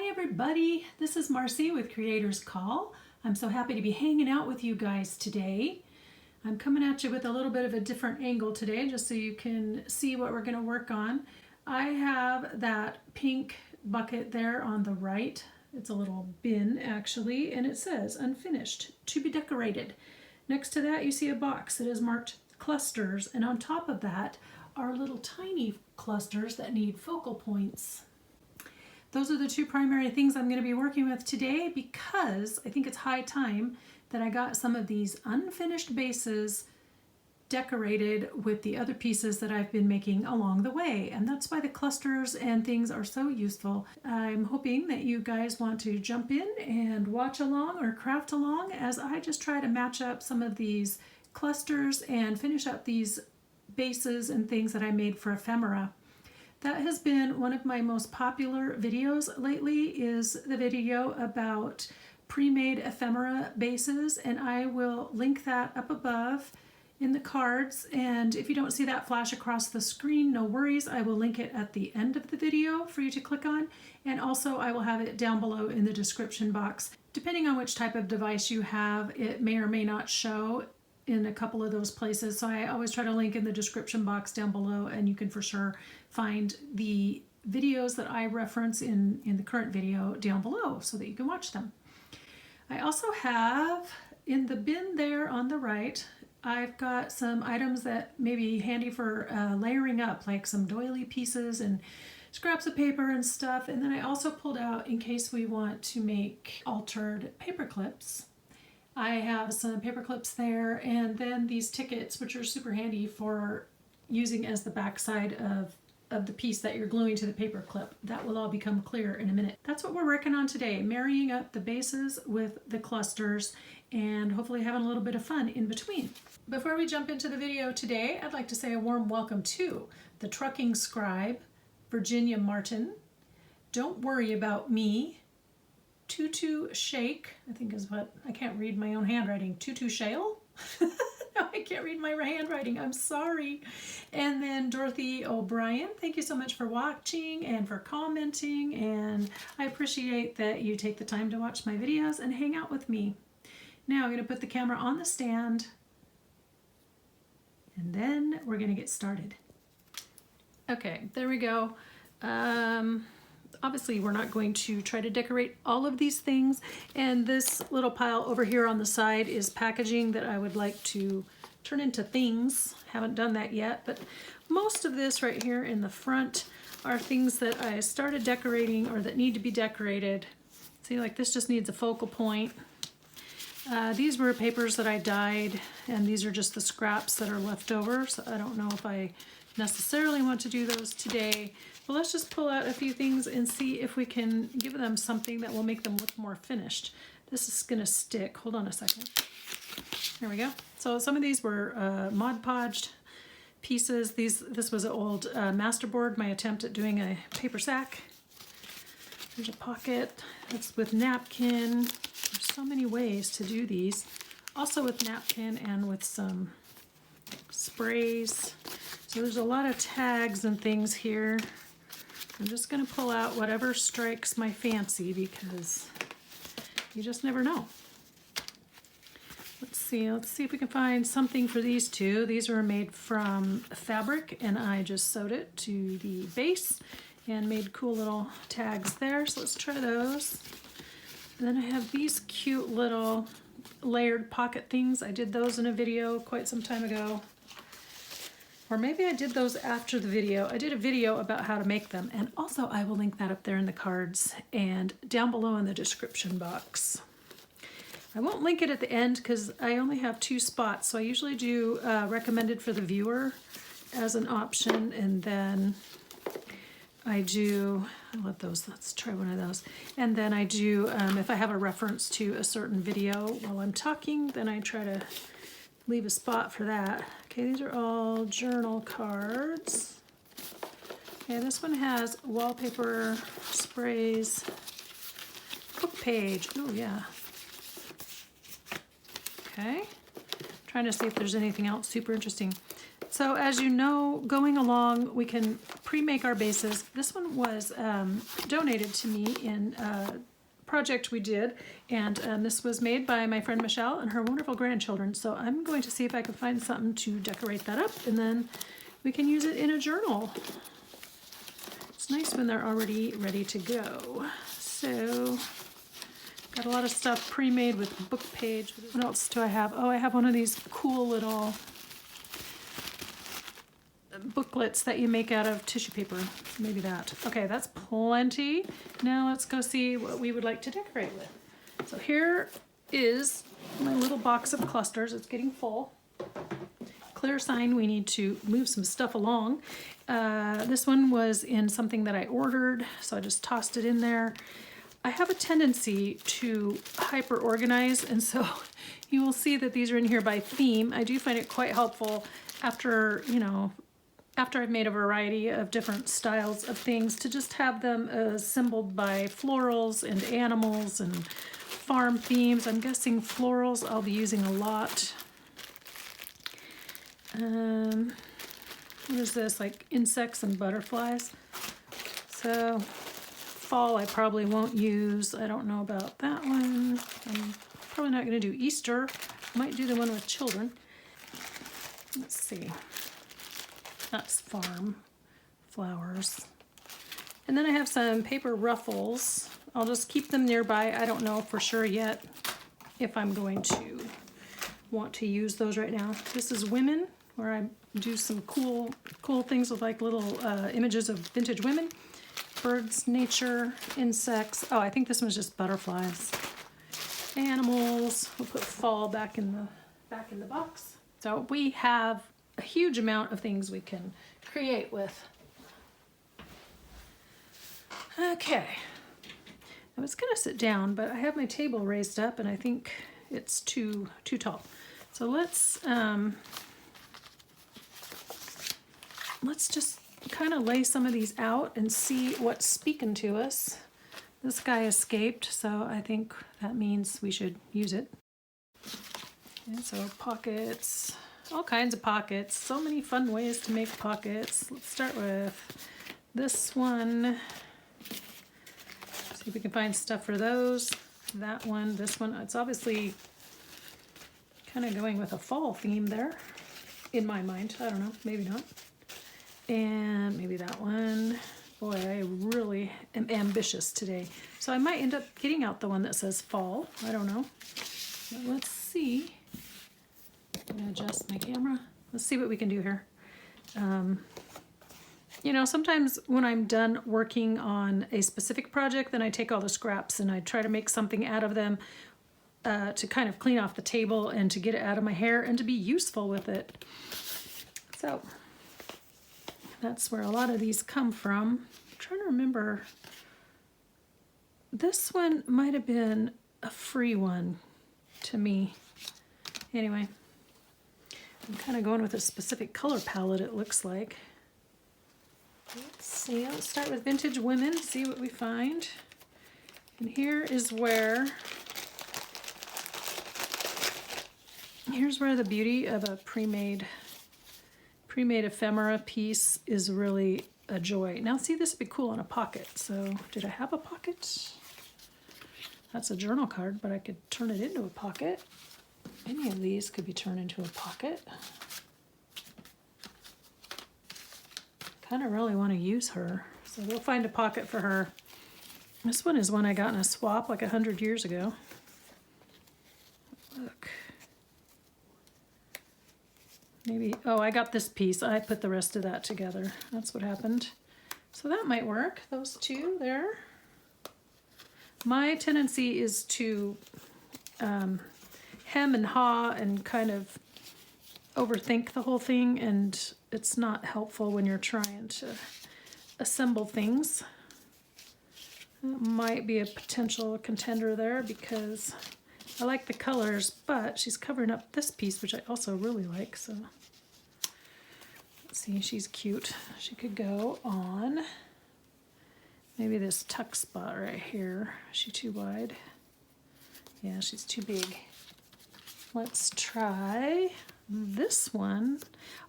everybody, this is Marcy with Creators Call. I'm so happy to be hanging out with you guys today. I'm coming at you with a little bit of a different angle today just so you can see what we're going to work on. I have that pink bucket there on the right. It's a little bin actually, and it says unfinished, to be decorated. Next to that you see a box that is marked clusters, and on top of that are little tiny clusters that need focal points. Those are the two primary things I'm going to be working with today because I think it's high time that I got some of these unfinished bases decorated with the other pieces that I've been making along the way, and that's why the clusters and things are so useful. I'm hoping that you guys want to jump in and watch along or craft along as I just try to match up some of these clusters and finish up these bases and things that I made for Ephemera. That has been one of my most popular videos lately, is the video about pre-made ephemera bases, and I will link that up above in the cards. And if you don't see that flash across the screen, no worries, I will link it at the end of the video for you to click on, and also I will have it down below in the description box. Depending on which type of device you have, it may or may not show in a couple of those places, so I always try to link in the description box down below, and you can for sure find the videos that I reference in the current video down below so that you can watch them. I also have in the bin there on the right, I've got some items that may be handy for layering up, like some doily pieces and scraps of paper and stuff. And then I also pulled out, in case we want to make altered paper clips, I have some paper clips there, and then these tickets, which are super handy for using as the back side of the piece that you're gluing to the paper clip. That will all become clear in a minute. That's what we're working on today, marrying up the bases with the clusters and hopefully having a little bit of fun in between. Before we jump into the video today, I'd like to say a warm welcome to the trucking scribe, Virginia Martin, Don't Worry About Me, Tutu Shake, I think is what, I can't read my own handwriting, Tutu Shale? No, I can't read my handwriting, I'm sorry. And then Dorothy O'Brien, thank you so much for watching and for commenting, and I appreciate that you take the time to watch my videos and hang out with me. Now I'm going to put the camera on the stand, and then we're going to get started. Okay, there we go. Obviously we're not going to try to decorate all of these things, and this little pile over here on the side is packaging that I would like to turn into things. Haven't done that yet, but most of this right here in the front are things that I started decorating or that need to be decorated. See, like this just needs a focal point. These were papers that I dyed, and these are just the scraps that are left over, so I don't know if I necessarily want to do those today. But let's just pull out a few things and see if we can give them something that will make them look more finished. This is gonna stick. Hold on a second. There we go. So some of these were Mod Podged pieces. This was an old masterboard, my attempt at doing a paper sack. There's a pocket. That's with napkin. There's so many ways to do these. Also with napkin and with some sprays. So there's a lot of tags and things here. I'm just going to pull out whatever strikes my fancy because you just never know. Let's see if we can find something for these two. These are made from fabric, and I just sewed it to the base and made cool little tags there. So let's try those. And then I have these cute little layered pocket things. I did those in a video quite some time ago. Or maybe I did those after the video. I did a video about how to make them, and also I will link that up there in the cards and down below in the description box. I won't link it at the end because I only have 2 spots, so I usually do recommended for the viewer as an option, and then I love those, let's try one of those. And then I do, if I have a reference to a certain video while I'm talking, then I try to leave a spot for that. Okay, these are all journal cards. Okay, this one has wallpaper, sprays, book page. Oh yeah. Okay, trying to see if there's anything else super interesting. So as you know, going along, we can pre-make our bases. This one was donated to me in a project we did, and this was made by my friend Michelle and her wonderful grandchildren. So I'm going to see if I can find something to decorate that up, and then we can use it in a journal. It's nice when they're already ready to go. So got a lot of stuff pre-made with book page. What else do I have? Oh, I have one of these cool little booklets that you make out of tissue paper. Maybe that. Okay, that's plenty. Now let's go see what we would like to decorate with. So here is my little box of clusters. It's getting full. Clear sign we need to move some stuff along. This one was in something that I ordered, so I just tossed it in there. I have a tendency to hyper organize, and so you will see that these are in here by theme. I do find it quite helpful after, you know, after I've made a variety of different styles of things, to just have them assembled by florals and animals and farm themes. I'm guessing florals I'll be using a lot. What is this, like insects and butterflies? So fall I probably won't use. I don't know about that one. I'm probably not going to do Easter. Might do the one with children. Let's see. That's farm flowers. And then I have some paper ruffles. I'll just keep them nearby. I don't know for sure yet if I'm going to want to use those right now. This is women, where I do some cool things with like little images of vintage women. Birds, nature, insects. Oh, I think this one's just butterflies. Animals. We'll put fall back in the box. So we have a huge amount of things we can create with. Okay. I was gonna sit down, but I have my table raised up and I think it's too tall. So let's just kind of lay some of these out and see what's speaking to us. This guy escaped, so I think that means we should use it. Okay, so pockets, all kinds of pockets. So many fun ways to make pockets. Let's start with this one. See if we can find stuff for those. That one, this one. It's obviously kind of going with a fall theme there, in my mind. I don't know, maybe not. And maybe that one. Boy, I really am ambitious today. So I might end up getting out the one that says fall. I don't know. But let's see. I'm gonna adjust my camera. Let's see what we can do here. You know, sometimes when I'm done working on a specific project, then I take all the scraps and I try to make something out of them to kind of clean off the table and to get it out of my hair and to be useful with it. So that's where a lot of these come from. I'm trying to remember. This one might have been a free one to me. Anyway, I'm kind of going with a specific color palette, it looks like. Let's see, let's start with vintage women, see what we find. And here's where the beauty of a pre-made ephemera piece is really a joy. Now see, this would be cool in a pocket. So did I have a pocket? That's a journal card, but I could turn it into a pocket. Any of these could be turned into a pocket. Kind of really want to use her, so we'll find a pocket for her. This one is one I got in a swap like 100 years ago. Look. Maybe, oh, I got this piece. I put the rest of that together. That's what happened. So that might work, those two there. My tendency is to hem and haw and kind of overthink the whole thing, and it's not helpful when you're trying to assemble things. That might be a potential contender there because I like the colors, but she's covering up this piece, which I also really like. So let's see, she's cute. She could go on maybe this tuck spot right here. Is she too wide? Yeah, she's too big. Let's try this one.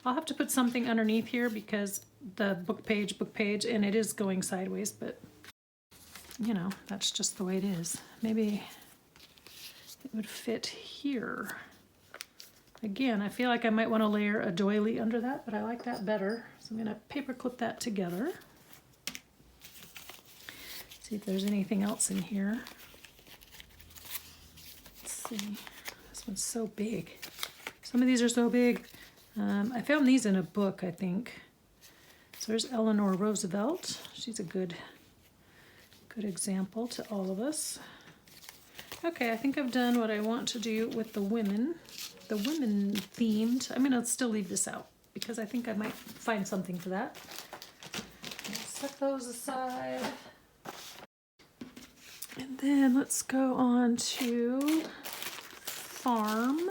I'll have to put something underneath here because the book page, and it is going sideways, but you know, that's just the way it is. Maybe it would fit here. Again, I feel like I might want to layer a doily under that, but I like that better. So I'm going to paper clip that together. See if there's anything else in here. Let's see. This one's so big. Some of these are so big. I found these in a book, I think. So there's Eleanor Roosevelt. She's a good example to all of us. Okay, I think I've done what I want to do with the women themed. I'm gonna still leave this out because I think I might find something for that. Set those aside. And then let's go on to farm,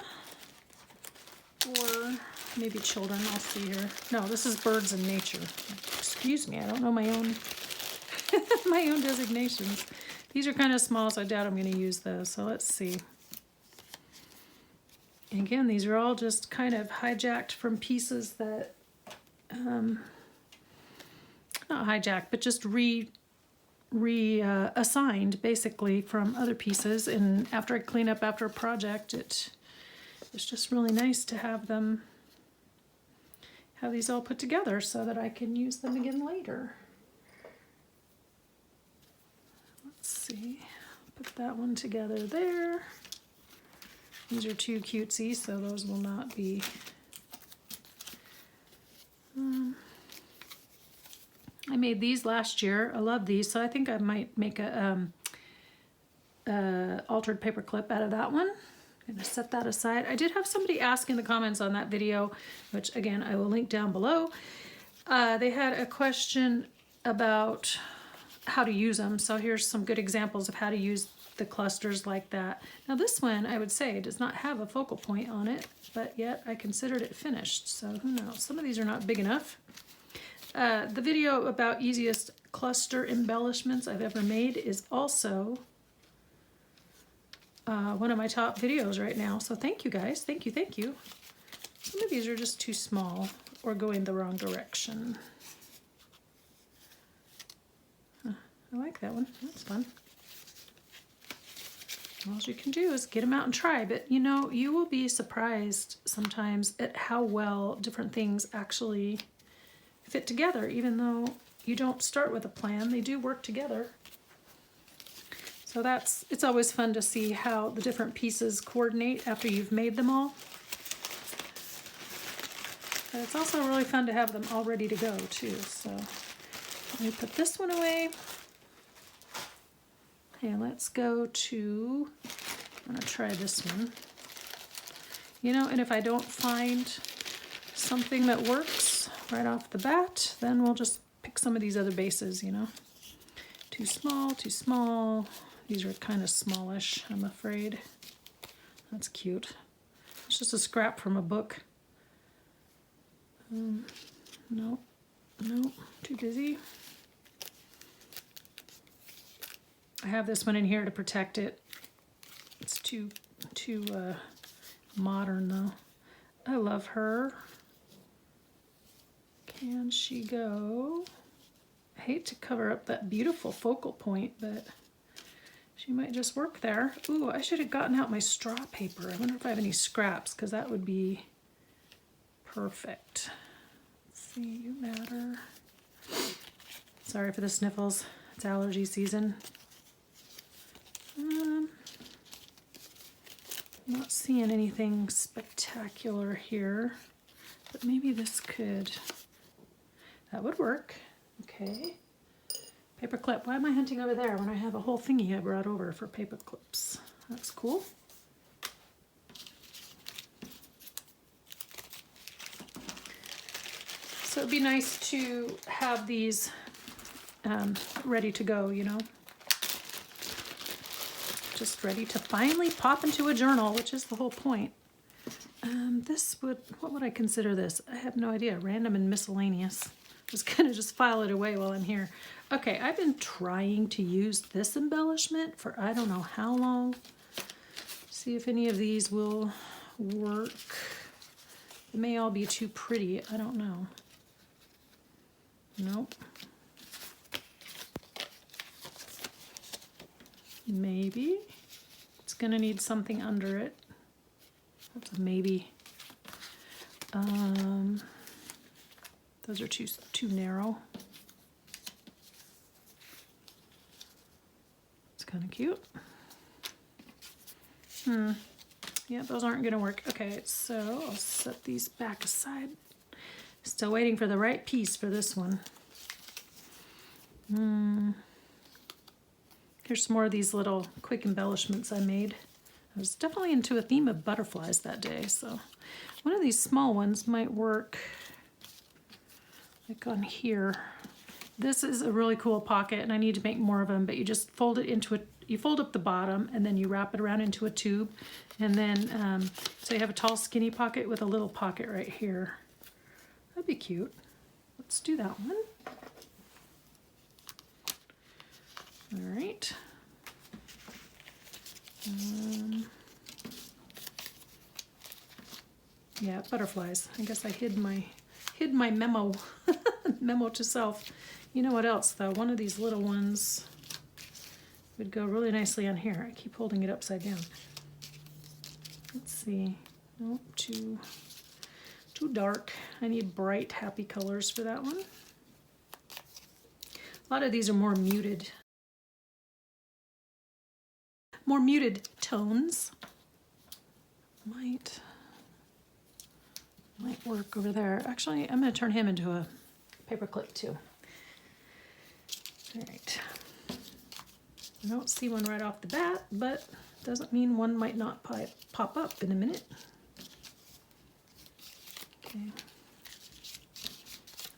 or maybe children. I'll see here. No, this is birds and nature. Excuse me, I don't know my own my own designations. These are kind of small, so I doubt I'm going to use those. So let's see. And again, these are all just kind of hijacked from pieces that, not hijacked, but just reassigned basically from other pieces. And after I clean up after a project, it's just really nice to have these all put together so that I can use them again later. Let's see, put that one together there. These are too cutesy, so those will not be. I made these last year. I love these, so I think I might make a altered paper clip out of that one. I'm gonna set that aside. I did have somebody ask in the comments on that video, which again I will link down below. They had a question about how to use them, so here's some good examples of how to use the clusters like that. Now this one, I would say, does not have a focal point on it, but yet I considered it finished, so who knows? Some of these are not big enough. The video about easiest cluster embellishments I've ever made is also one of my top videos right now, so thank you guys, thank you. Some of these are just too small or going the wrong direction. I like that one, that's fun. All you can do is get them out and try, but you know, you will be surprised sometimes at how well different things actually fit together. Even though you don't start with a plan, they do work together. So it's always fun to see how the different pieces coordinate after you've made them all. But it's also really fun to have them all ready to go too. So let me put this one away. Okay, let's go to, I'm gonna try this one. You know, and if I don't find something that works right off the bat, then we'll just pick some of these other bases, you know. Too small, too small. These are kind of smallish, I'm afraid. That's cute. It's just a scrap from a book. No, too busy. I have this one in here to protect it. It's too modern though. I love her. Can she go? I hate to cover up that beautiful focal point, but she might just work there. Ooh, I should have gotten out my straw paper. I wonder if I have any scraps, because that would be perfect. Let's see, you matter. Sorry for the sniffles. It's allergy season. Not seeing anything spectacular here, but maybe this could, that would work. Okay. Paper clip. Why am I hunting over there when I have a whole thingy I brought over for paper clips? That's cool. So it'd be nice to have these ready to go, you know. Just ready to finally pop into a journal, which is the whole point. What would I consider this? I have no idea. Random and miscellaneous. Just gonna just file it away while I'm here. Okay, I've been trying to use this embellishment for I don't know how long. See if any of these will work. It may all be too pretty, I don't know. Nope. Maybe. It's gonna need something under it. That's a maybe. Those are too narrow. It's kind of cute. Yeah, those aren't gonna work. Okay, so I'll set these back aside. Still waiting for the right piece for this one. Here's some more of these little quick embellishments I made. I was definitely into a theme of butterflies that day, so one of these small ones might work like on here. This is a really cool pocket, and I need to make more of them, but you just fold it into a, you fold up the bottom and then you wrap it around into a tube, and then so you have a tall skinny pocket with a little pocket right here. That'd be cute. Let's do that one. All right. Yeah, butterflies. I guess I hid my memo memo to self. You know what else though? One of these little ones would go really nicely on here. I keep holding it upside down. Let's see. Nope, too dark. I need bright, happy colors for that one. A lot of these are more muted tones. Might work over there. Actually, I'm going to turn him into a paper clip too. All right. I don't see one right off the bat, but doesn't mean one might not pop up in a minute. Okay.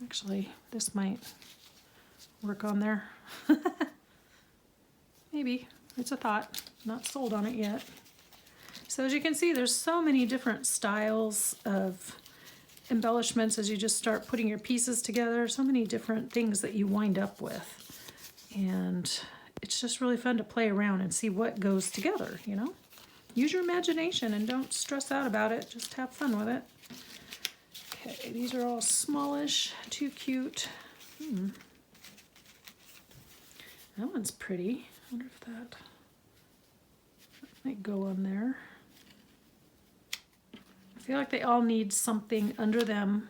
Actually, this might work on there. Maybe. It's a thought. Not sold on it yet. So as you can see, there's so many different styles of embellishments as you just start putting your pieces together. So many different things that you wind up with. And it's just really fun to play around and see what goes together, you know? Use your imagination and don't stress out about it. Just have fun with it. Okay, these are all smallish, too cute. That one's pretty. I wonder if that might go on there. I feel like they all need something under them,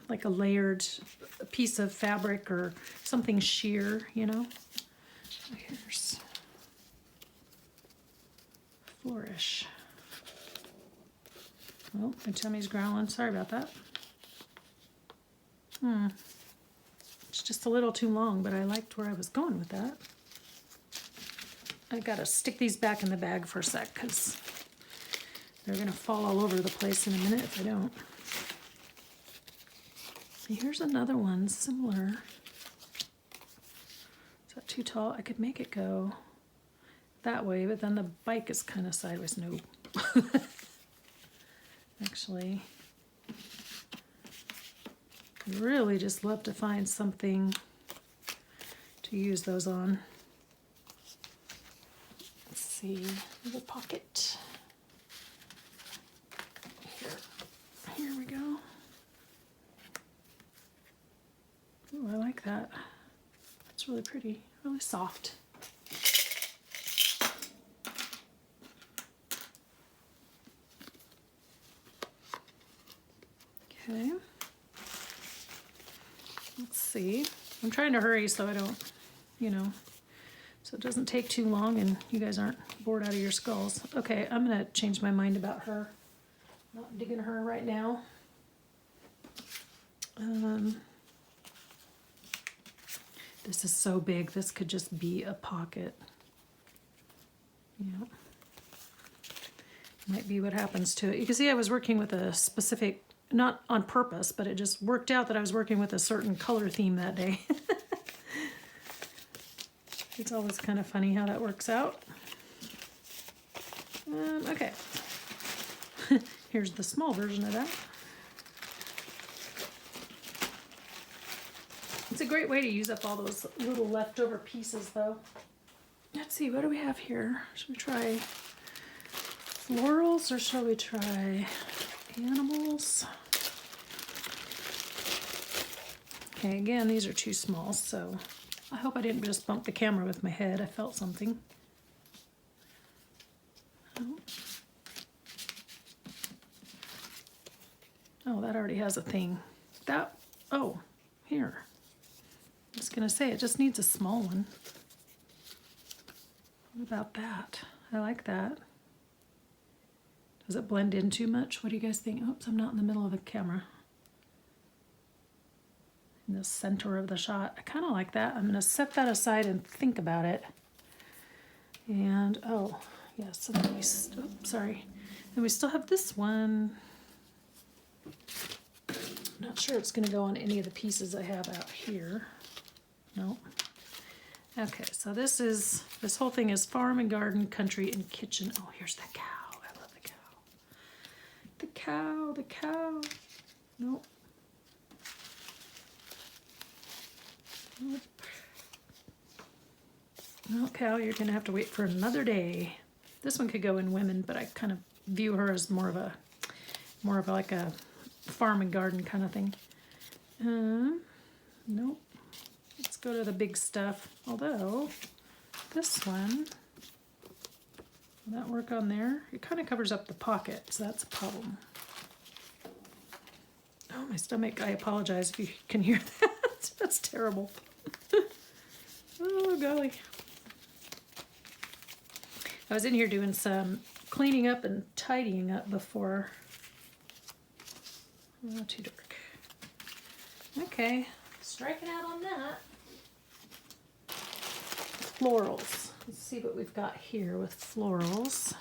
like a layered piece of fabric or something sheer, you know. Here's flourish. Oh, my tummy's growling. Sorry about that. It's just a little too long, but I liked where I was going with that. I gotta stick these back in the bag for a sec because they're gonna fall all over the place in a minute if I don't. Here's another one similar. Is that too tall? I could make it go that way, but then the bike is kind of sideways. No. Actually, I'd really just love to find something to use those on. Let's see, the pocket. Here we go. Ooh, I like that. It's really pretty, really soft. Okay. Let's see. I'm trying to hurry so I don't, you know, so it doesn't take too long and you guys aren't bored out of your skulls. Okay, I'm gonna change my mind about her. Not digging her right now. This is so big. This could just be a pocket. Yeah. Might be what happens to it. You can see I was working with a specific, not on purpose, but it just worked out that I was working with a certain color theme that day. It's always kind of funny how that works out. Okay. Here's the small version of that. It's a great way to use up all those little leftover pieces though. Let's see, what do we have here? Should we try florals or shall we try animals? Okay, again, these are too small, so I hope I didn't just bump the camera with my head. I felt something. Oh, that already has a thing. That, oh, here. I was gonna say, it just needs a small one. What about that? I like that. Does it blend in too much? What do you guys think? Oops, I'm not in the middle of the camera. In the center of the shot. I kind of like that. I'm gonna set that aside and think about it. And, oh, yes, and then sorry. And we still have this one. I'm not sure it's gonna go on any of the pieces I have out here. No. Okay, so this whole thing is farm and garden, country and kitchen. Oh, here's the cow. I love the cow. The cow. Nope. Nope. No, cow, you're gonna have to wait for another day. This one could go in women, but I kind of view her as more of like a farm and garden kind of thing. Nope. Let's go to the big stuff. Although, this one, will that work on there? It kind of covers up the pocket, so that's a problem. Oh, my stomach, I apologize if you can hear that. That's terrible. Oh, golly. I was in here doing some cleaning up and tidying up before. Oh, too dark. Okay, striking out on that. Florals. Let's see what we've got here with florals.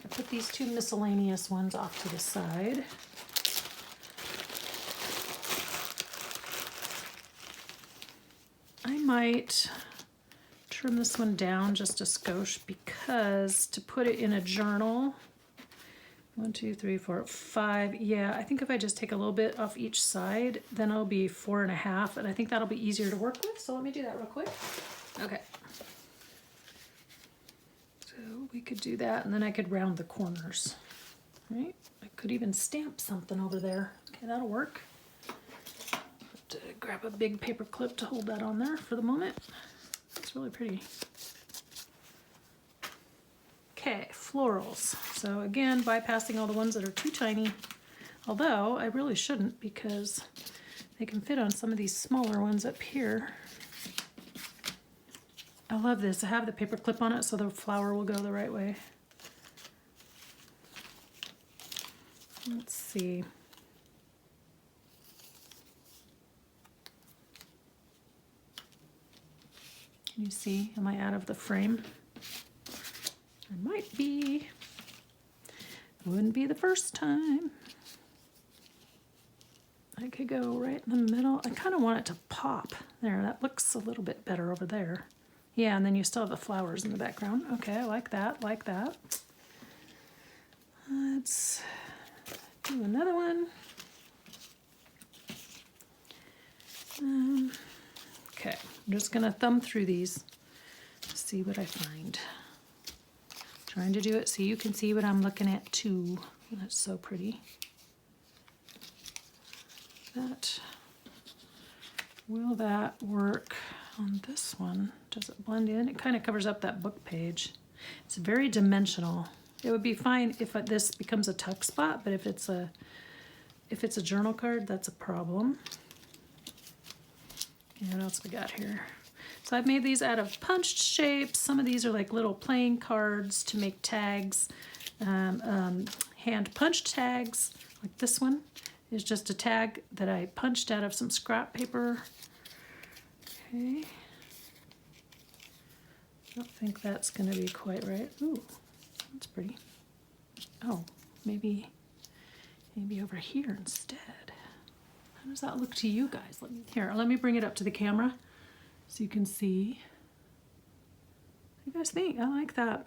I put these two miscellaneous ones off to the side. I might trim this one down just a skosh because to put it in a journal, 1, 2, 3, 4, 5. Yeah, I think if I just take a little bit off each side, then it'll be 4.5, and I think that'll be easier to work with. So let me do that real quick. Okay. So we could do that, and then I could round the corners. Right? I could even stamp something over there. Okay, that'll work. To grab a big paper clip to hold that on there for the moment. It's really pretty. Okay, florals. So again, bypassing all the ones that are too tiny. Although I really shouldn't because they can fit on some of these smaller ones up here. I love this. I have the paper clip on it so the flower will go the right way. Let's see. Can you see? Am I out of the frame? I might be. Wouldn't be the first time. I could go right in the middle. I kind of want it to pop. There, that looks a little bit better over there. Yeah, and then you still have the flowers in the background. Okay, I like that, like that. Let's do another one. Okay, I'm just gonna thumb through these to see what I find. Trying to do it so you can see what I'm looking at too. That's so pretty. Will that work on this one? Does it blend in? It kind of covers up that book page. It's very dimensional. It would be fine if this becomes a tuck spot, but if it's a journal card, that's a problem. And what else we got here? So I've made these out of punched shapes. Some of these are like little playing cards to make tags, hand punched tags. Like this one is just a tag that I punched out of some scrap paper. Okay. I don't think that's going to be quite right. Ooh, that's pretty. Oh, maybe over here instead. How does that look to you guys? Let me bring it up to the camera so you can see. What do you guys think? I like that.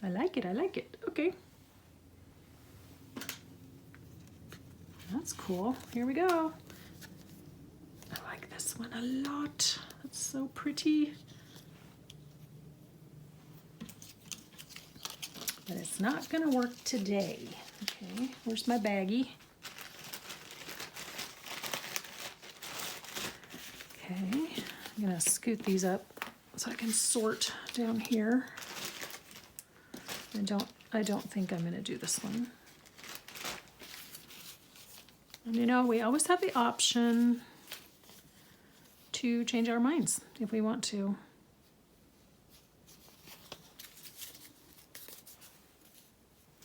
I like it. I like it. Okay. That's cool. Here we go. I like this one a lot. That's so pretty. But it's not going to work today. Okay, where's my baggie? I'm gonna scoot these up so I can sort down here. I don't think I'm gonna do this one. And you know, we always have the option to change our minds if we want to.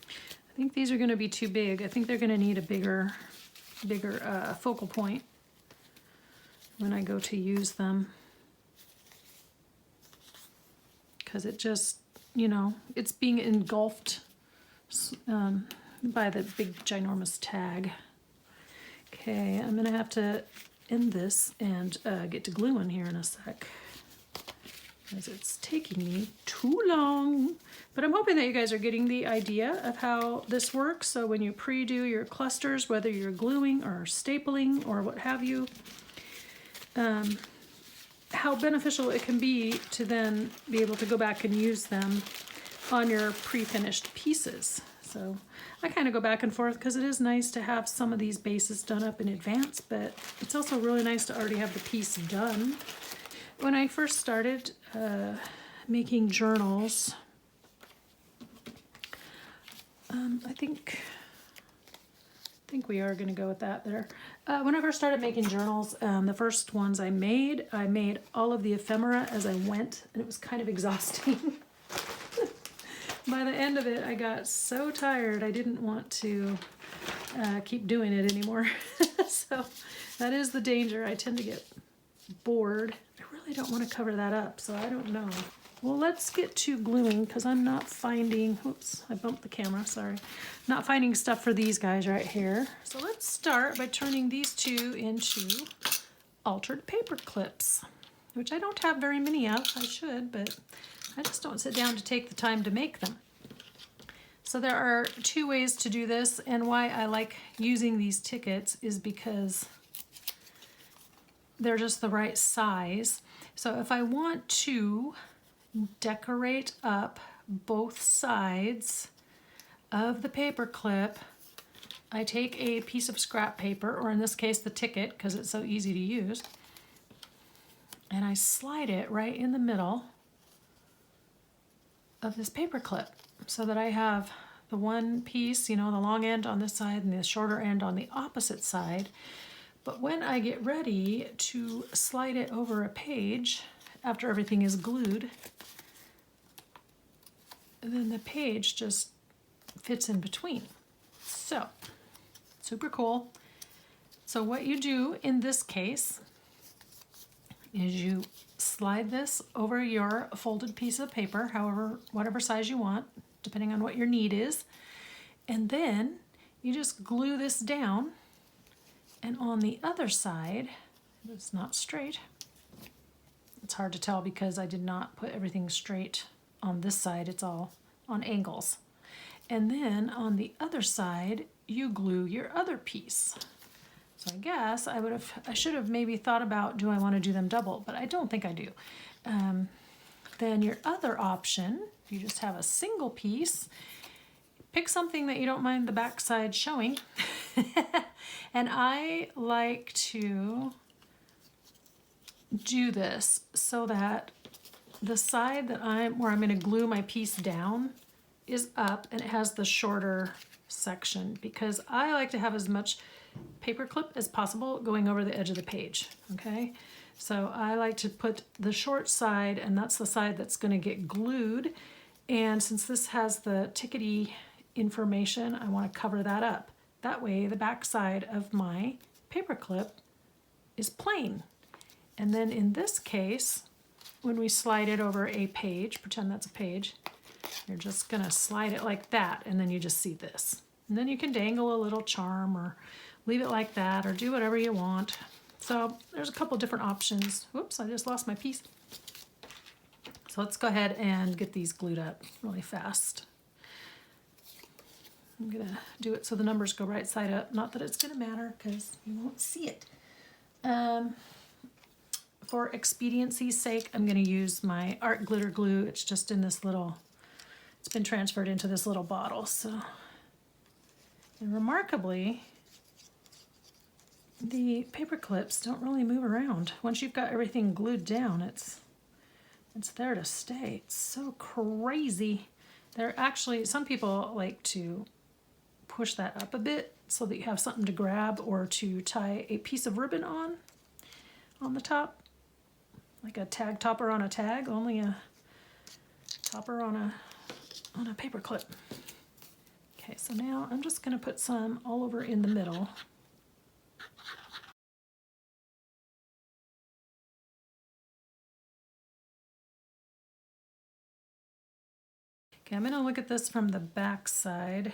I think these are going to be too big. I think they're going to need a bigger focal point when I go to use them. Because it just, you know, it's being engulfed by the big ginormous tag. Okay, I'm going to have to end this and get to gluing here in a sec, because it's taking me too long. But I'm hoping that you guys are getting the idea of how this works. So when you pre-do your clusters, whether you're gluing or stapling or what have you, how beneficial it can be to then be able to go back and use them on your pre-finished pieces. So I kind of go back and forth because it is nice to have some of these bases done up in advance, but it's also really nice to already have the piece done. When I first started making journals, I think we are going to go with that there. When I first started making journals, the first ones I made all of the ephemera as I went, and it was kind of exhausting. By the end of it, I got so tired I didn't want to keep doing it anymore. So that is the danger. I tend to get bored. I really don't want to cover that up, so I don't know. Well, let's get to gluing, because I'm not finding, oops, I bumped the camera, sorry. Not finding stuff for these guys right here. So let's start by turning these two into altered paper clips, which I don't have very many of. I should, but I just don't sit down to take the time to make them. So there are two ways to do this, and why I like using these tickets is because they're just the right size. So if I want to decorate up both sides of the paper clip, I take a piece of scrap paper, or in this case the ticket, because it's so easy to use, and I slide it right in the middle of this paper clip so that I have the one piece, you know, the long end on this side and the shorter end on the opposite side. But when I get ready to slide it over a page, after everything is glued, then the page just fits in between. So, super cool. So what you do in this case is you slide this over your folded piece of paper, whatever size you want, depending on what your need is, and then you just glue this down. And on the other side, it's not straight. It's hard to tell because I did not put everything straight on this side. It's all on angles. And then on the other side, you glue your other piece. So I guess I should have maybe thought about, do I want to do them double? But I don't think I do. Then your other option, if you just have a single piece, pick something that you don't mind the back side showing. And I like to do this so that the side that where I'm going to glue my piece down is up, and it has the shorter section, because I like to have as much paper clip as possible going over the edge of the page. Okay, so I like to put the short side, and that's the side that's going to get glued. And since this has the tickety information, I want to cover that up. That way the back side of my paper clip is plain. And then in this case, when we slide it over a page, pretend that's a page, you're just gonna slide it like that, and then you just see this. And then you can dangle a little charm or leave it like that, or do whatever you want. So there's a couple different options. Whoops, I just lost my piece. So let's go ahead and get these glued up really fast. I'm gonna do it so the numbers go right side up. Not that it's gonna matter because you won't see it. For expediency's sake, I'm gonna use my art glitter glue. It's just in this little, it's been transferred into this little bottle. So, and remarkably, the paper clips don't really move around. Once you've got everything glued down, it's there to stay. It's so crazy. They're actually, some people like to push that up a bit so that you have something to grab or to tie a piece of ribbon on the top. Like a tag topper on a tag, only a topper on a paper clip. Okay, so now I'm just going to put some all over in the middle. Okay, I'm going to look at this from the back side.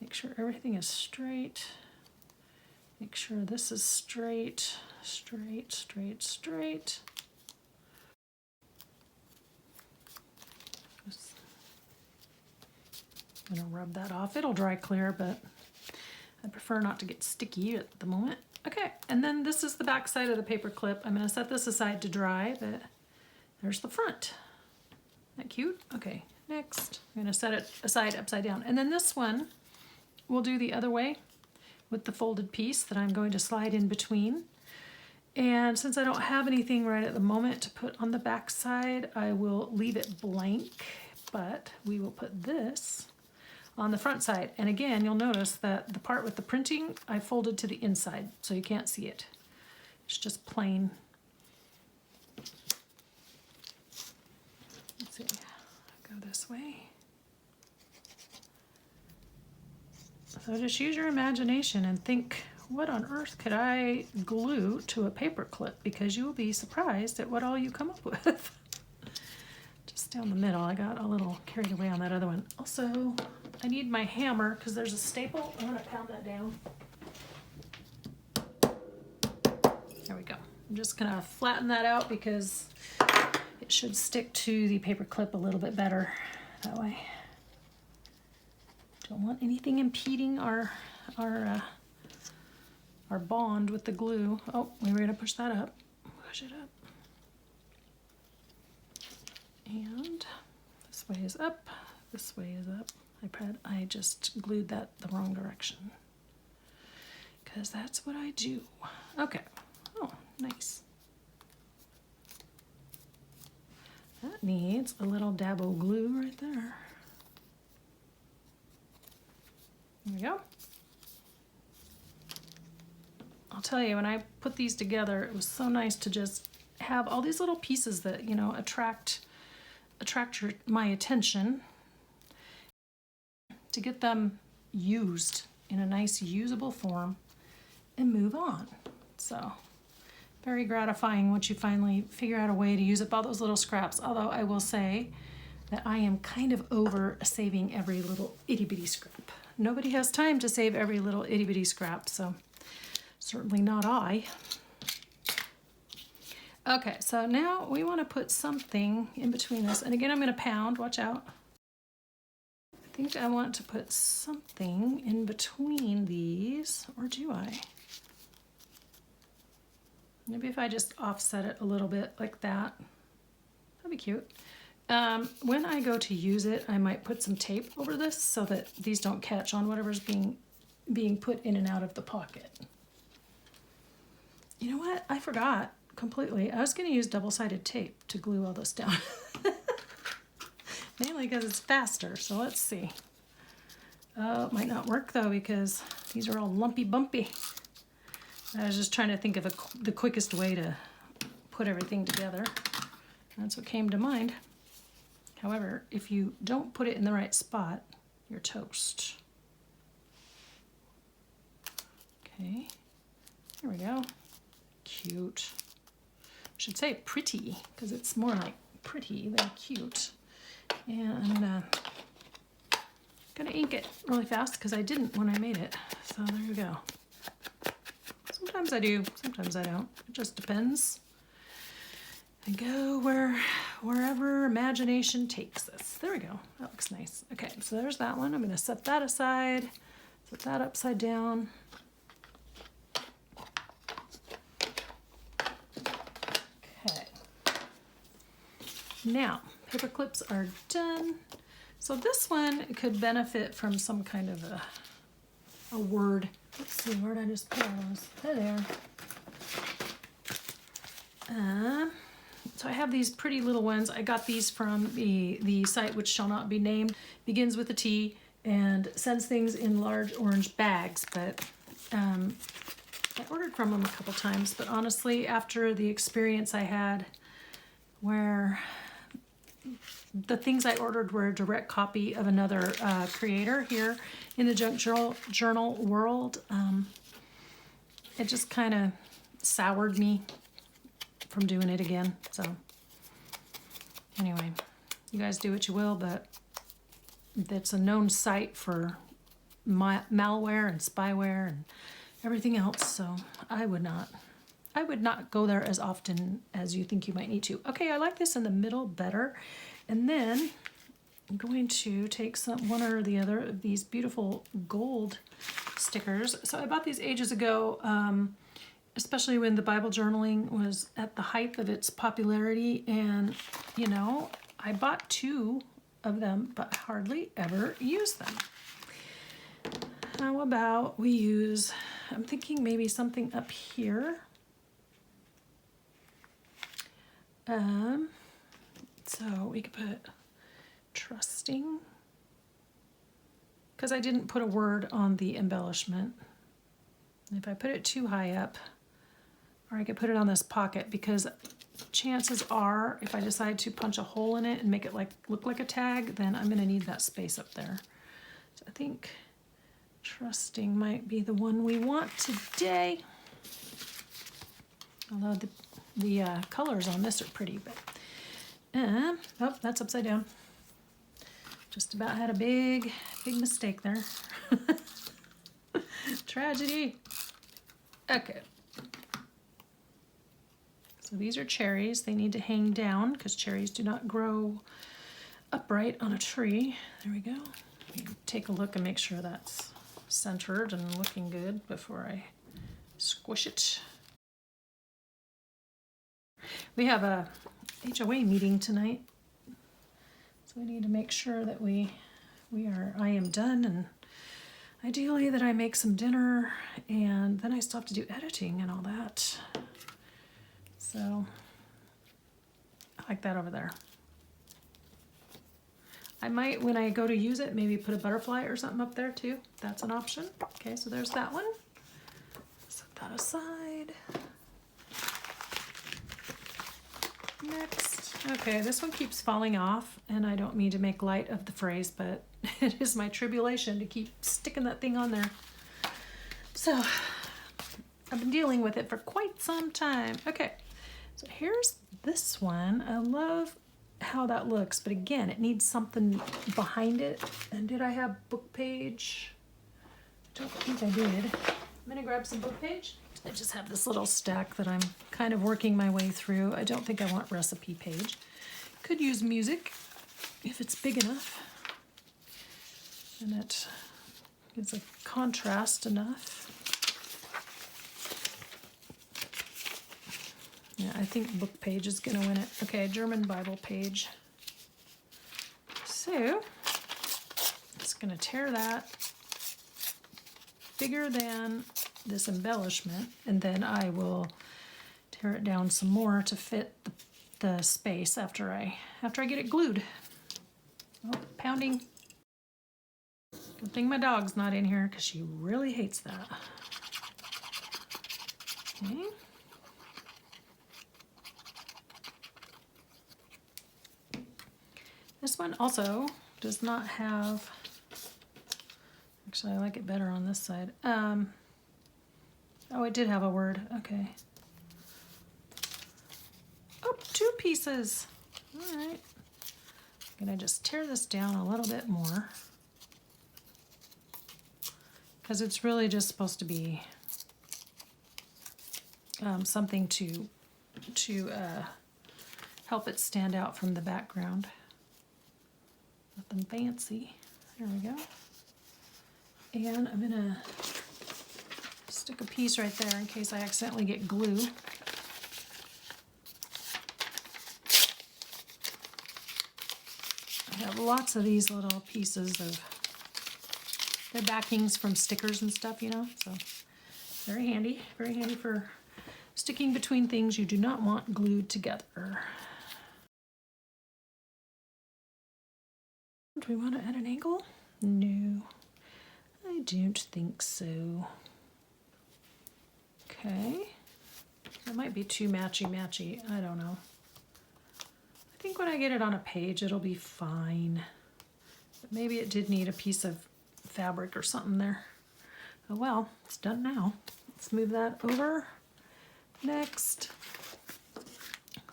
Make sure everything is straight. Make sure this is straight, straight, straight, straight. Just, I'm going to rub that off. It'll dry clear, but I prefer not to get sticky at the moment. Okay, and then this is the back side of the paper clip. I'm going to set this aside to dry, but there's the front. Isn't that cute? Okay, next I'm going to set it aside upside down. And then this one we'll do the other way with the folded piece that I'm going to slide in between. And since I don't have anything right at the moment to put on the back side, I will leave it blank, but we will put this on the front side. And again, you'll notice that the part with the printing, I folded to the inside, so you can't see it. It's just plain. Let's see, go this way. So just use your imagination and think, what on earth could I glue to a paper clip? Because you will be surprised at what all you come up with. Just down the middle, I got a little carried away on that other one. Also, I need my hammer because there's a staple. I'm gonna pound that down. There we go. I'm just gonna flatten that out because it should stick to the paper clip a little bit better that way. Don't want anything impeding our bond with the glue. Oh, we were gonna push that up. Push it up. And this way is up, this way is up. I just glued that the wrong direction because that's what I do. Okay. Oh, nice. That needs a little dab of glue right there. There we go. I'll tell you, when I put these together, it was so nice to just have all these little pieces that, you know, attract my attention, to get them used in a nice usable form and move on. So very gratifying once you finally figure out a way to use up all those little scraps. Although I will say that I am kind of over saving every little itty bitty scrap. Nobody has time to save every little itty bitty scrap, so certainly not I. Okay, so now we want to put something in between this. And again, I'm going to pound, watch out. I think I want to put something in between these, or do I? Maybe if I just offset it a little bit like that. That'd be cute. When I go to use it, I might put some tape over this so that these don't catch on whatever's being put in and out of the pocket. You know what? I forgot completely. I was going to use double-sided tape to glue all this down. Mainly because it's faster, so let's see. It might not work though because these are all lumpy bumpy. I was just trying to think of the quickest way to put everything together. That's what came to mind. However, if you don't put it in the right spot, you're toast. Okay, here we go. Cute. I should say pretty, because it's more like pretty than cute. And I'm gonna ink it really fast because I didn't when I made it. So there you go. Sometimes I do, sometimes I don't. It just depends. I go wherever imagination takes us. There we go. That looks nice. Okay, so there's that one. I'm gonna set that aside, set that upside down. Okay. Now, paper clips are done. So this one could benefit from some kind of a a word. Let's see, where did I just put all those? There. So I have these pretty little ones. I got these from the site which shall not be named. Begins with a T and sends things in large orange bags. But I ordered from them a couple times. But honestly, after the experience I had where the things I ordered were a direct copy of another creator here in the junk journal world, it just kind of soured me from doing it again. So anyway, you guys do what you will, but it's a known site for malware and spyware and everything else. So I would not go there as often as you think you might need to. Okay, I like this in the middle better. And then I'm going to take one or the other of these beautiful gold stickers. So I bought these ages ago, especially when the Bible journaling was at the height of its popularity. And, you know, I bought 2 of them, but hardly ever used them. How about we use, I'm thinking maybe something up here. So we could put trusting, because I didn't put a word on the embellishment. If I put it too high up, or I could put it on this pocket, because chances are if I decide to punch a hole in it and make it look like a tag, then I'm going to need that space up there. So I think trusting might be the one we want today. Although the colors on this are pretty, but oh, that's upside down. Just about had a big mistake there. Tragedy. Okay. So these are cherries. They need to hang down because cherries do not grow upright on a tree. There we go. Take a look and make sure that's centered and looking good before I squish it. We have a HOA meeting tonight, so we need to make sure that I am done, and ideally that I make some dinner, and then I still have to do editing and all that. So I like that over there. I might, when I go to use it, maybe put a butterfly or something up there too. That's an option. Okay, so there's that one. Set that aside. Next. Okay, this one keeps falling off, and I don't mean to make light of the phrase, but it is my tribulation to keep sticking that thing on there. So I've been dealing with it for quite some time. Okay, so here's this one. I love how that looks, but again, it needs something behind it. And did I have book page? I don't think I did. I'm gonna grab some book page. I just have this little stack that I'm kind of working my way through. I don't think I want recipe page. Could use music if it's big enough. And it gives a contrast enough. Yeah, I think book page is gonna win it. Okay, German Bible page. So, just gonna tear that bigger than this embellishment, and then I will tear it down some more to fit the space after I get it glued. Oh, pounding. Good thing my dog's not in here because she really hates that. Okay. This one also does not have, actually I like it better on this side. Oh, it did have a word, okay. Oh, 2 pieces. All right. I'm gonna just tear this down a little bit more because it's really just supposed to be something to help it stand out from the background. Nothing fancy. There we go. And I'm gonna stick a piece right there in case I accidentally get glue. I have lots of these little pieces of, They're backings from stickers and stuff, you know, so very handy for sticking between things you do not want glued together. Do we want to add an angle? No, I don't think so. Okay, that might be too matchy-matchy, I don't know. I think when I get it on a page, it'll be fine. But maybe it did need a piece of fabric or something there. Oh well, it's done now. Let's move that over. Next.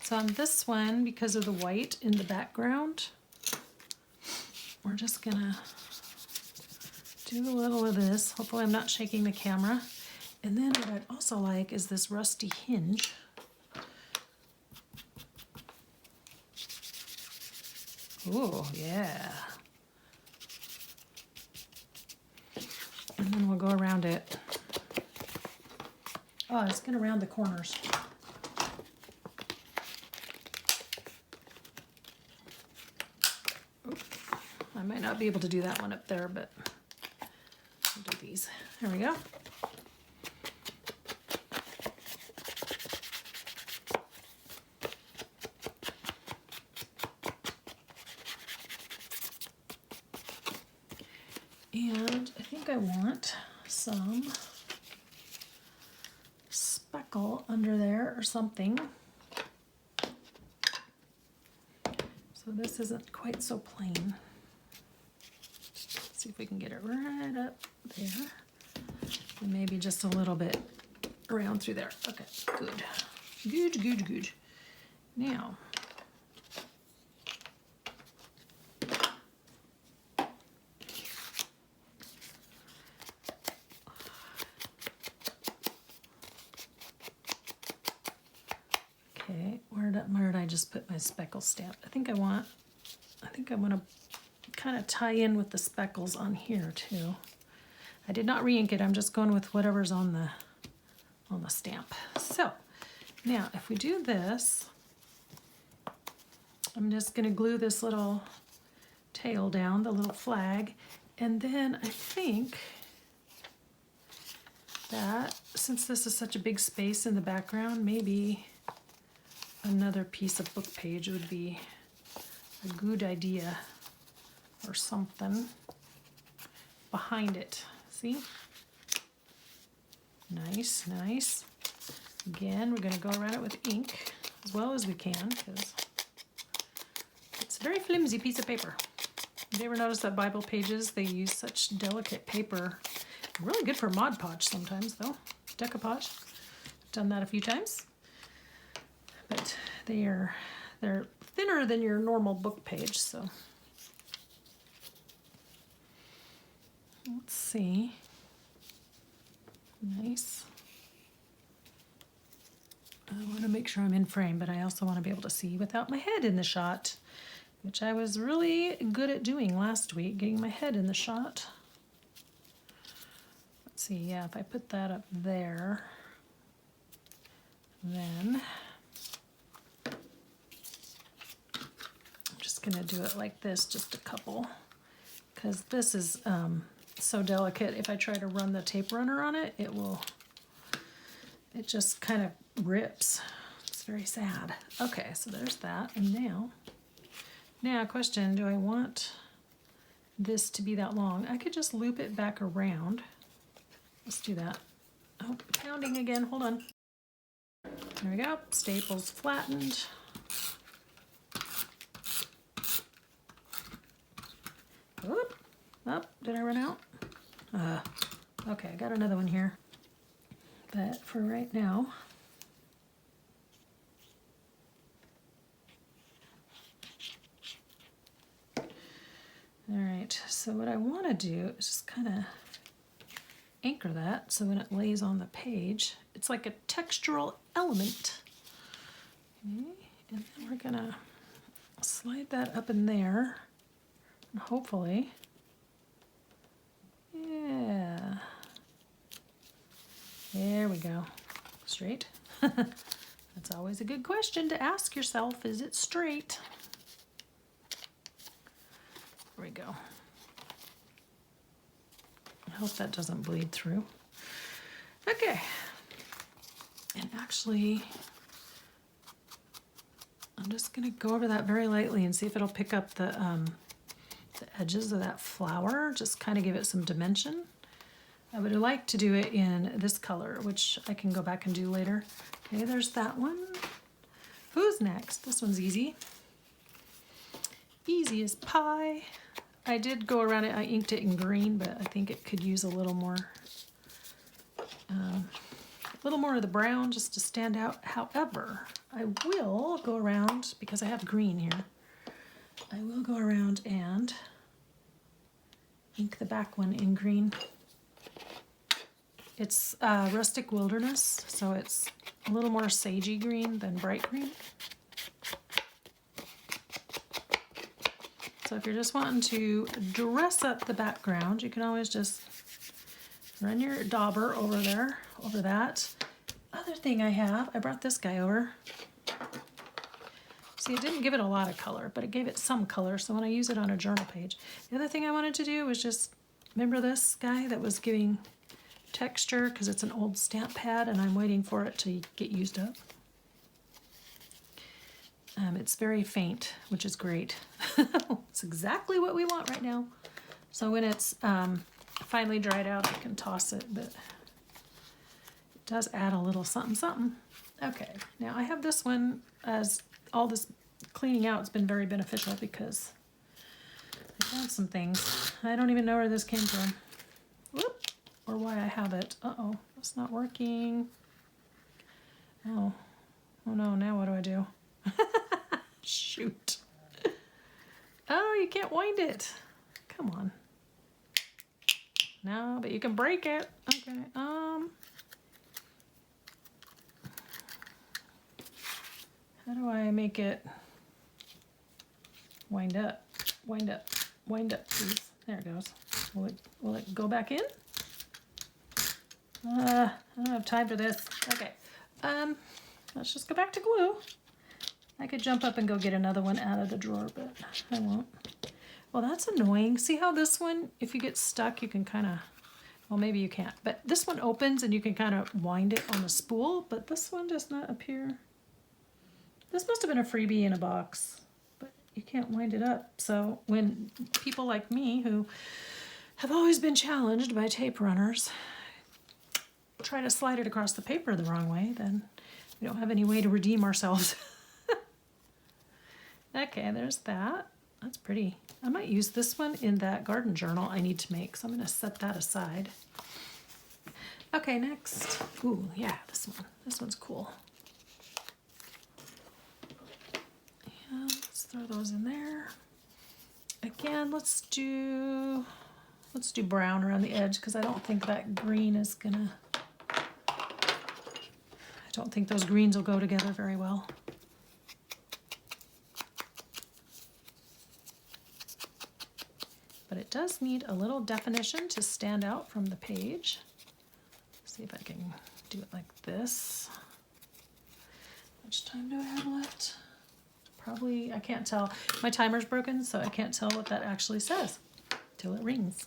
So on this one, because of the white in the background, we're just gonna do a little of this. Hopefully I'm not shaking the camera. And then what I'd also like is this rusty hinge. Oh, yeah. And then we'll go around it. Oh, it's gonna round the corners. I might not be able to do that one up there, but I'll do these. There we go. And I think I want some speckle under there or something. So this isn't quite so plain. Let's see if we can get it right up there. And maybe just a little bit around through there. Okay, good. Good, good, good. Now, okay, where did I just put my speckle stamp? I think I want to kind of tie in with the speckles on here too. I did not re-ink it. I'm just going with whatever's on the stamp. So now if we do this, I'm just going to glue this little tail down, the little flag, and then I think that since this is such a big space in the background, maybe another piece of book page would be a good idea, or something behind it. See? Nice, nice. Again, we're going to go around it with ink as well as we can, because it's a very flimsy piece of paper. Have you ever noticed that Bible pages, they use such delicate paper? Really good for Mod Podge sometimes, though. Decoupage. Done that a few times. But they're thinner than your normal book page, so let's see. Nice. I want to make sure I'm in frame, but I also want to be able to see without my head in the shot, which I was really good at doing last week, getting my head in the shot. Let's see, yeah, if I put that up there, then I'm just going to do it like this, just a couple, because this is so delicate. If I try to run the tape runner on it, it just kind of rips. It's very sad. Okay, so there's that. And now question, do I want this to be that long? I could just loop it back around. Let's do that. Oh, pounding again, hold on. There we go, staples flattened. Oop. Oh, did I run out? Okay, I got another one here. But for right now, all right, so what I want to do is just kind of anchor that so when it lays on the page, it's like a textural element. Okay, and then we're gonna slide that up in there, and hopefully, yeah, there we go. Straight? That's always a good question to ask yourself, is it straight? There we go. hope that doesn't bleed through. Okay. And actually, I'm just going to go over that very lightly and see if it'll pick up the edges of that flower, just kind of give it some dimension. I would like to do it in this color, which I can go back and do later. Okay, there's that one. Who's next? This one's easy. Easy as pie. I did go around it, I inked it in green, but I think it could use a little more of the brown just to stand out. However, I will go around, because I have green here, I will go around and ink the back one in green. It's Rustic Wilderness, so it's a little more sagey green than bright green. So if you're just wanting to dress up the background, you can always just run your dauber over there, over that. Other thing I brought this guy over. See, it didn't give it a lot of color, but it gave it some color, so when I use it on a journal page. The other thing I wanted to do was just, remember this guy that was giving texture, because it's an old stamp pad and I'm waiting for it to get used up. It's very faint, which is great. It's exactly what we want right now. So when it's finally dried out, I can toss it, but it does add a little something something. Okay, now I have this one, as all this cleaning out has been very beneficial because I found some things. I don't even know where this came from. Whoop, or why I have it. Uh-oh, it's not working. Oh no, now what do I do? Shoot. Oh, you can't wind it. Come on. No, but you can break it. Okay, how do I make it wind up? Wind up, please. There it goes. Will it go back in? I don't have time for this. Okay, let's just go back to glue. I could jump up and go get another one out of the drawer, but I won't. Well, that's annoying. See how this one, if you get stuck, you can kind of, well, maybe you can't, but this one opens and you can kind of wind it on the spool, but this one does not appear. This must have been a freebie in a box, but you can't wind it up. So when people like me, who have always been challenged by tape runners, try to slide it across the paper the wrong way, then we don't have any way to redeem ourselves. Okay, there's that. That's pretty. I might use this one in that garden journal I need to make, so I'm going to set that aside. Okay, next. Ooh, yeah, this one. This one's cool. Yeah, let's throw those in there. Again, let's do brown around the edge, because I don't think that green is gonna, I don't think those greens will go together very well. But it does need a little definition to stand out from the page. See if I can do it like this. How much time do I have left? Probably, I can't tell. My timer's broken, so I can't tell what that actually says till it rings.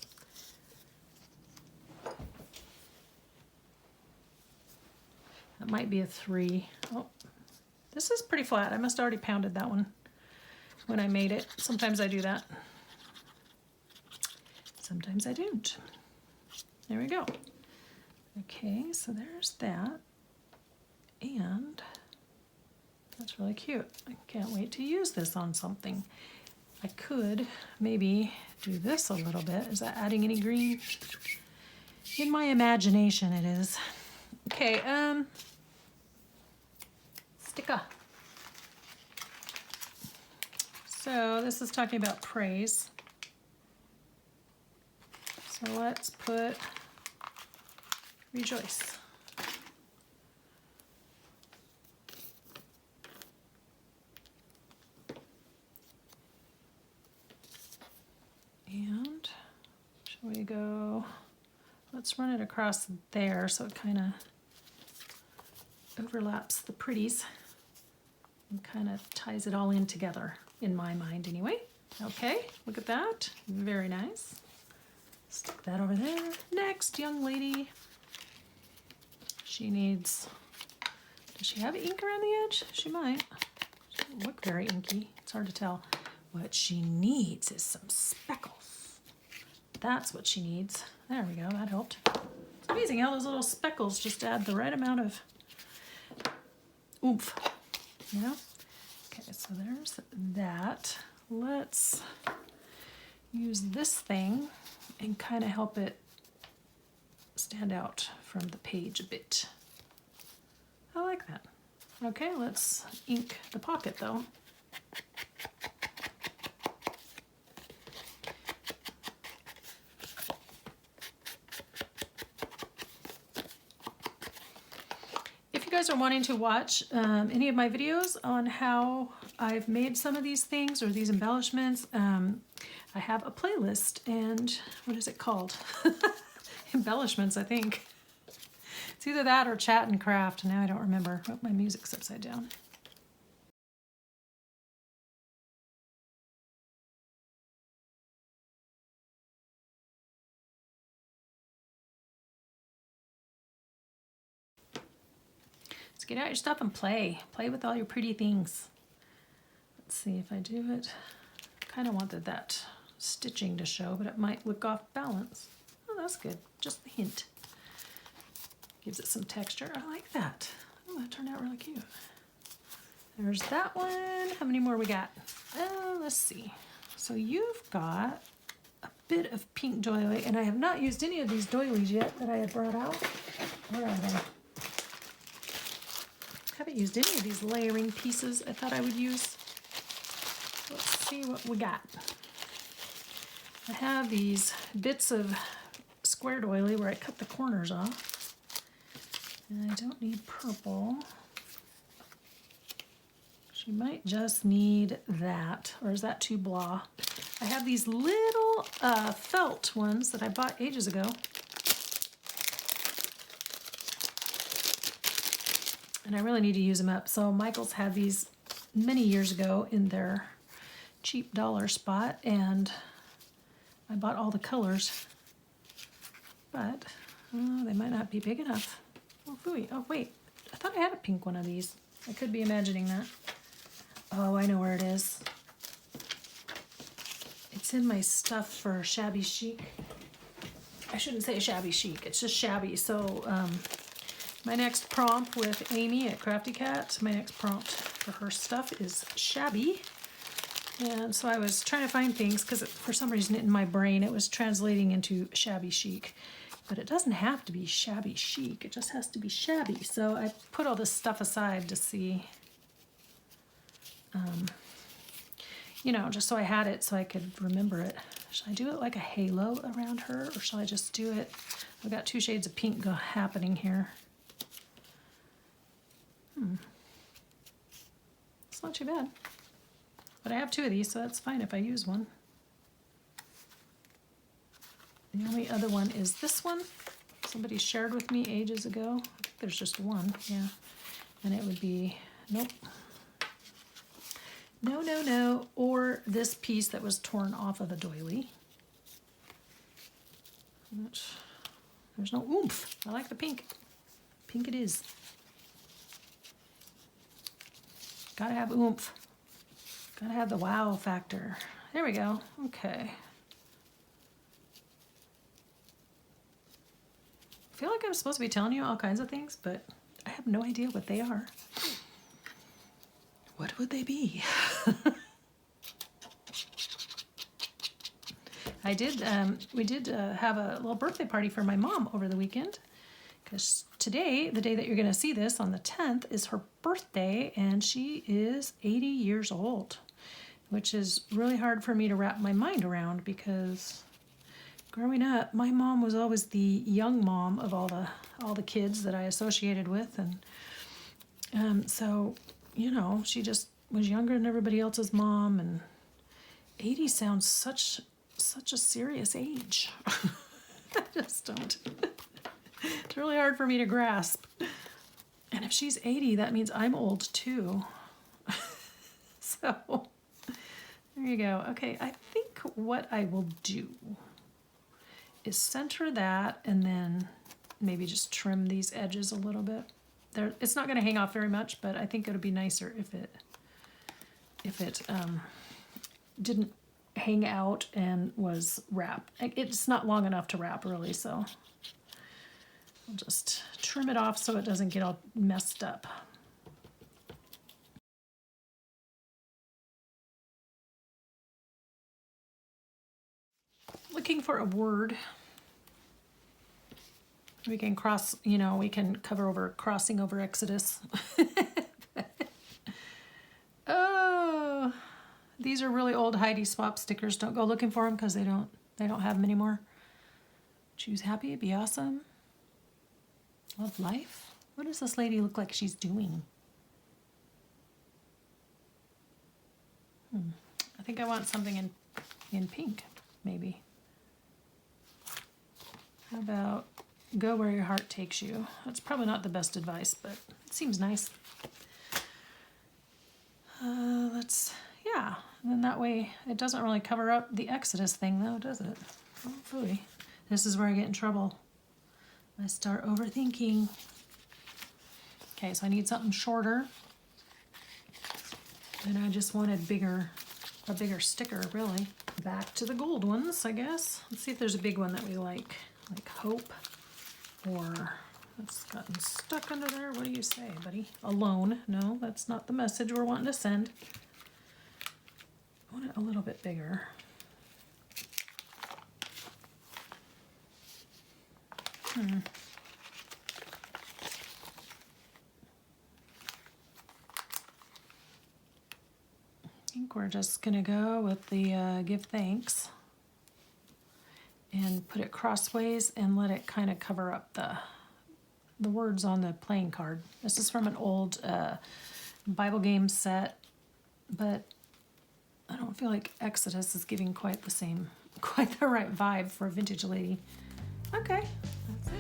That might be a 3. Oh, this is pretty flat. I must have already pounded that one when I made it. Sometimes I do that. Sometimes I don't. There we go. Okay, so there's that. And that's really cute. I can't wait to use this on something. I could maybe do this a little bit. Is that adding any green? In my imagination it is. Okay, sticker. So this is talking about praise. So let's put rejoice. And shall we go, let's run it across there so it kind of overlaps the pretties and kind of ties it all in together, in my mind anyway. Okay, look at that. Very nice. Stick that over there. Next young lady. She needs, does she have ink around the edge? She might. She doesn't look very inky. It's hard to tell. What she needs is some speckles. That's what she needs. There we go, that helped. It's amazing how those little speckles just add the right amount of oomph, you know? Okay, so there's that. Let's use this thing and kind of help it stand out from the page a bit. I like that. Okay, let's ink the pocket though. If you guys are wanting to watch any of my videos on how I've made some of these things or these embellishments, I have a playlist, and what is it called? Embellishments, I think. It's either that or Chat and Craft. Now I don't remember. Oh, my music's upside down. Let's get out your stuff and play. Play with all your pretty things. Let's see if I do it. Kind of wanted that stitching to show, but it might look off balance. Oh, that's good. Just a hint. Gives it some texture. I like that. Oh, that turned out really cute. There's that one. How many more we got? Let's see. So you've got a bit of pink doily, and I have not used any of these doilies yet that I had brought out. Where are they? Haven't used any of these layering pieces I thought I would use. Let's see what we got. I have these bits of square doily where I cut the corners off. And I don't need purple. She might just need that, or is that too blah? I have these little felt ones that I bought ages ago. And I really need to use them up. So Michael's had these many years ago in their cheap dollar spot, and I bought all the colors, but they might not be big enough. Oh, phooey. Oh, wait. I thought I had a pink one of these. I could be imagining that. Oh, I know where it is. It's in my stuff for shabby chic. I shouldn't say shabby chic. It's just shabby. So my next prompt with Amy at Crafty Cat, my next prompt for her stuff is shabby. And so I was trying to find things because for some reason in my brain it was translating into shabby chic. But it doesn't have to be shabby chic. It just has to be shabby. So I put all this stuff aside to see, you know, just so I had it so I could remember it. Should I do it like a halo around her, or shall I just do it? I've got 2 shades of pink happening here. It's not too bad. But I have 2 of these, so that's fine if I use one. The only other one is this one. Somebody shared with me ages ago. I think there's just one, yeah. And it would be, nope. No, no, no. Or this piece that was torn off of a doily. There's no oomph. I like the pink. Pink it is. Gotta have oomph. Gotta have the wow factor. There we go. Okay. I feel like I'm supposed to be telling you all kinds of things, but I have no idea what they are. What would they be? We did have a little birthday party for my mom over the weekend, because today, the day that you're going to see this on the 10th, is her birthday, and she is 80 years old, which is really hard for me to wrap my mind around, because growing up, my mom was always the young mom of all the kids that I associated with, and so, you know, she just was younger than everybody else's mom, and 80 sounds such a serious age. I just don't. It's really hard for me to grasp. And if she's 80, that means I'm old too. So there you go. Okay, I think what I will do is center that and then maybe just trim these edges a little bit. It's not going to hang off very much, but I think it would be nicer if it didn't hang out and was wrapped. It's not long enough to wrap really, so I'll just trim it off so it doesn't get all messed up. Looking for a word. We can cross, we can cover over crossing over Exodus. Oh, these are really old Heidi Swap stickers. Don't go looking for them because they don't have them anymore. Choose happy, be awesome. Love life. What does this lady look like she's doing? I think I want something in pink, maybe. How about go where your heart takes you? That's probably not the best advice, but it seems nice. Yeah, and then that way it doesn't really cover up the Exodus thing though, does it? Hopefully. This is where I get in trouble. I start overthinking. Okay, so I need something shorter. And I just wanted a bigger sticker, really. Back to the gold ones, I guess. Let's see if there's a big one that we like hope, or it's gotten stuck under there. What do you say, buddy? Alone? No, that's not the message we're wanting to send. I want it a little bit bigger. I think we're just gonna go with the give thanks and put it crossways and let it kind of cover up the words on the playing card. This is from an old Bible game set, but I don't feel like Exodus is giving quite the right vibe for a vintage lady. Okay, that's it.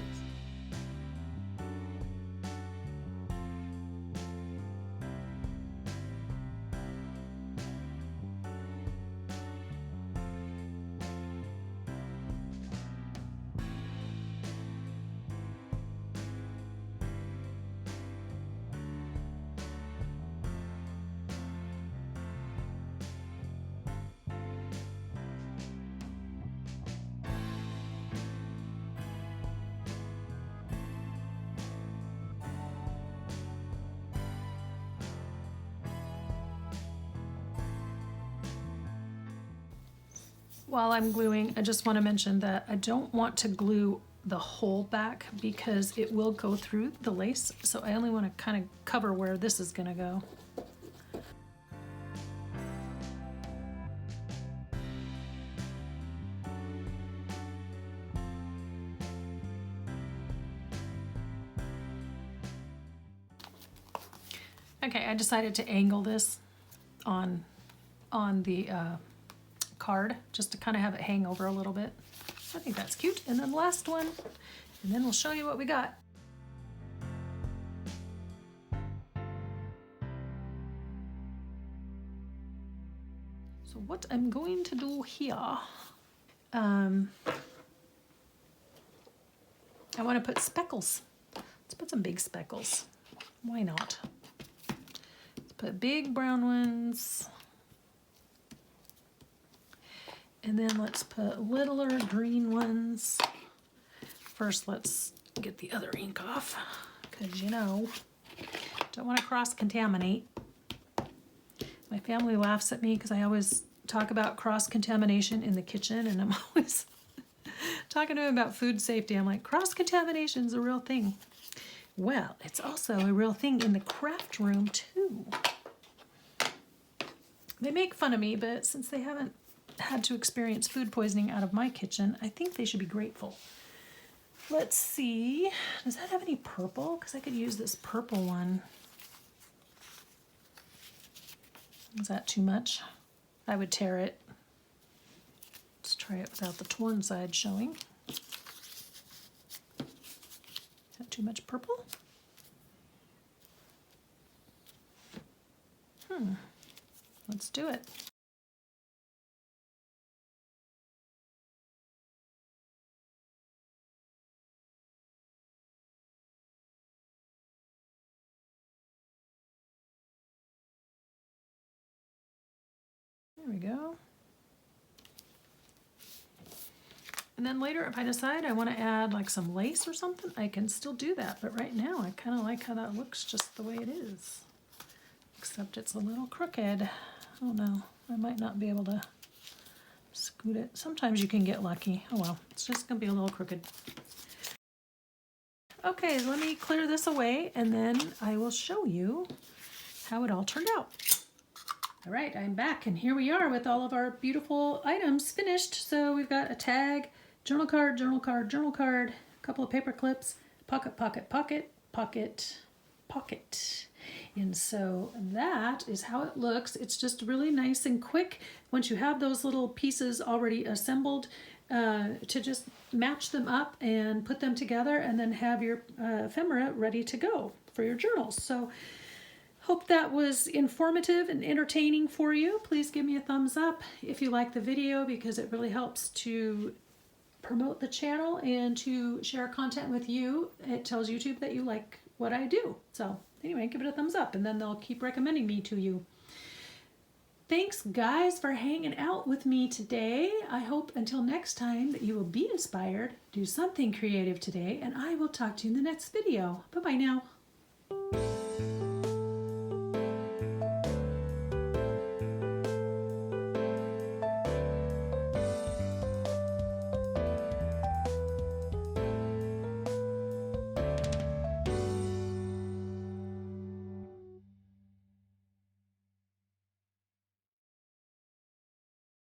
While I'm gluing, I just want to mention that I don't want to glue the whole back because it will go through the lace, so I only want to kind of cover where this is going to go. Okay, I decided to angle this on the card just to kind of have it hang over a little bit. I think that's cute. And then last one, and then we'll show you what we got. So what I'm going to do here, I want to put speckles. Let's put some big speckles. Why not? Let's put big brown ones. And then let's put littler green ones. First, let's get the other ink off, because don't want to cross-contaminate. My family laughs at me because I always talk about cross-contamination in the kitchen, and I'm always talking to them about food safety. I'm like, cross-contamination is a real thing. Well, it's also a real thing in the craft room, too. They make fun of me, but since they haven't had to experience food poisoning out of my kitchen, I think they should be grateful. Let's see, does that have any purple? Because I could use this purple one. Is that too much? I would tear it. Let's try it without the torn side showing. Is that too much purple? Let's do it. There we go. And then later, if I decide I want to add like some lace or something, I can still do that. But right now, I kind of like how that looks just the way it is. Except it's a little crooked. Oh no, I might not be able to scoot it. Sometimes you can get lucky. Oh well, it's just gonna be a little crooked. Okay, let me clear this away and then I will show you how it all turned out. All right, I'm back and here we are with all of our beautiful items finished. So we've got a tag, journal card, journal card, journal card, a couple of paper clips, pocket, pocket, pocket, pocket, pocket. And so that is how it looks. It's just really nice and quick once you have those little pieces already assembled to just match them up and put them together and then have your ephemera ready to go for your journals. So hope that was informative and entertaining for you. Please give me a thumbs up if you like the video because it really helps to promote the channel and to share content with you. It tells YouTube that you like what I do. So anyway, give it a thumbs up and then they'll keep recommending me to you. Thanks guys for hanging out with me today. I hope until next time that you will be inspired, do something creative today, and I will talk to you in the next video. Bye-bye now.